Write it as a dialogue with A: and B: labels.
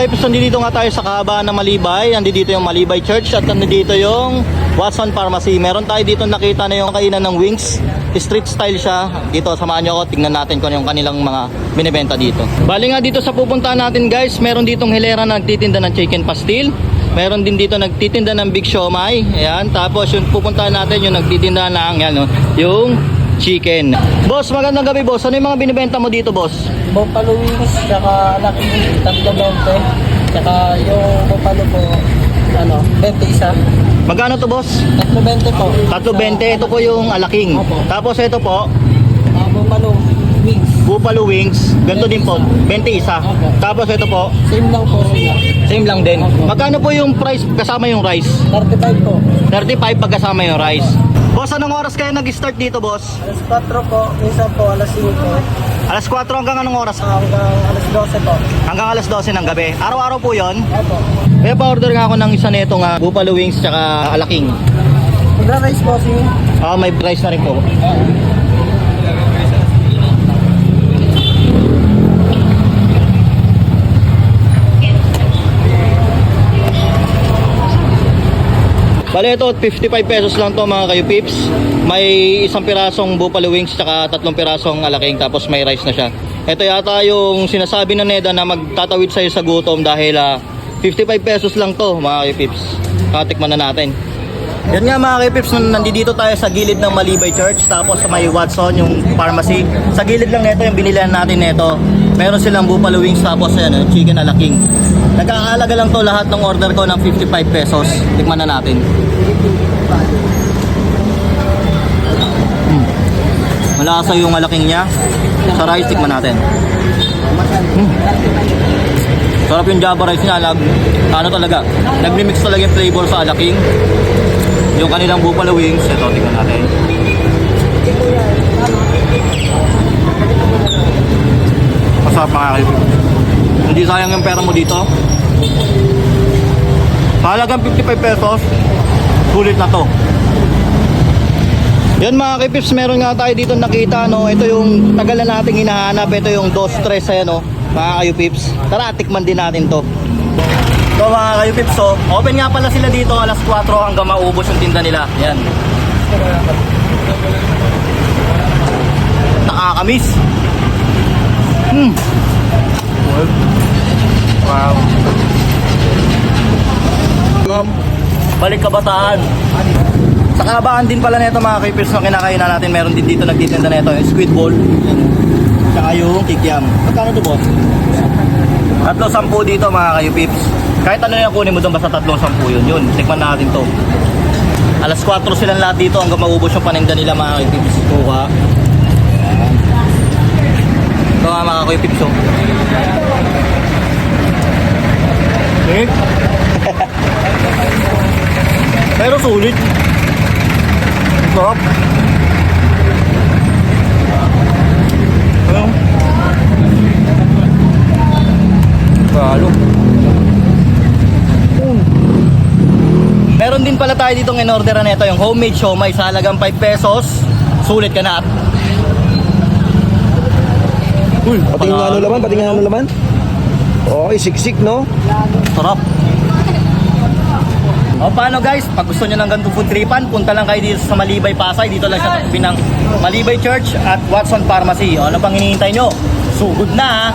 A: Kaypips, nandito nga tayo sa kahabaan ng Malibay. Nandito yung Malibay Church at nandito yung Watson Pharmacy. Meron tayo dito nakita na yung kainan ng wings. Street style siya. Dito, samahan nyo ako. Tingnan natin kung yung kanilang mga binibenta dito. Bali nga dito sa pupuntahan natin guys, meron ditong hilera na nagtitinda ng chicken pastil. Meron din dito nagtitinda ng big siomai. Ayan. Tapos yung pupuntahan natin yung nagtitinda ng yan, no? Yung chicken. Boss, magandang gabi boss. Ano yung mga binibenta mo dito boss?
B: Buffalo wings, tsaka laki 3.20. Tsaka yung buffalo po, 20 isa.
A: Magkano to boss?
B: 3.20 po.
A: 3.20. Ito po yung alaking.
B: Opo.
A: Tapos ito po,
B: Buffalo wings.
A: buffalo wings. Ganito din po, 20 isa.
B: Opo.
A: Tapos ito po,
B: Same lang po sila.
A: same lang din.
B: Opo.
A: Magkano po yung price kasama yung rice?
B: 35 po.
A: 35 pag kasama yung rice. Boss, anong oras kayo nag-start dito boss?
B: Alas 4 po, minsan po alas 5.
A: Alas 4 hanggang anong oras?
B: Hanggang alas 12 po.
A: Hanggang alas 12 ng gabi. Araw-araw po yon.
B: Opo.
A: Kaya pa-order nga ako ng isa nito nga, buffalo wings tsaka alaking.
B: Magra-rice po si
A: May rice na rin po. Bale ito, 55 pesos lang to mga kayo pips. May isang pirasong buffalo wings tsaka 3 pirasong alaking tapos may rice na siya. Ito yata yung sinasabi na Neda na magtatawid sa'yo sa gutom dahil 55 pesos lang to mga kayo pips. Katikman na natin. Yan nga mga kayo pips, nandito tayo sa gilid ng Malibay Church tapos sa may Watson yung pharmacy. Sa gilid lang nito yung binilihan natin nito. Meron silang buffalo wings tapos yan, chicken alaking. Nagkakaalaga lang to lahat ng order ko ng 55 pesos. Tikman na natin. Malasa yung alaking niya. Sa rice, tikman natin. Sarap yung java rice niya. Ano talaga, nagmi-mix talaga yung flavor sa alaking. Yung kanilang buffalo wings, ito, tikman natin. Masarap mga kayo. Hindi sayang yung pera mo dito. Halagang 55 pesos, sulit na to. Yan mga kipips, meron nga tayo dito nakita, no? Ito yung tagal na nating hinahanap. Ito yung dos tres, ayan, no? Mga kayo pips. Tara, tikman din natin to. So mga kayo pips, so open nga pala sila dito alas 4 hanggang maubos yung tinda nila. Yan. Nakakamiss. Wow. Balik kabataan. Sa kahabaan din pala nito mga kipips na kinakain na natin, meron din dito nagtitinda nito yung squid ball. Tsaka yung kikiam. Magkano to boss? 3.10 dito mga kayo-pips. Kahit ano yung kunin mo doon, basta 3.10 yun. Yun, tikman natin to. Alas 4 silang lahat dito hanggang maubos yung paninda nila mga kayo-pips. Kuha. Ito nga mga kayo-pips. Okay. Pero sulit. Sarap. Halo. Meron din pala tayo ditong in-orderan nito yung homemade siomai sa halagang 5 pesos. Sulit ka na.
C: Patingin nga ano laman, patingin nga ano laman. Okay, siksik no?
A: Sarap. O paano guys, pag gusto nyo ng ganitong food tripan, punta lang kayo dito sa Malibay, Pasay. Dito lang sa tabi ng Malibay Church at Watson Pharmacy. O ano pang hinihintay nyo? Sugod na.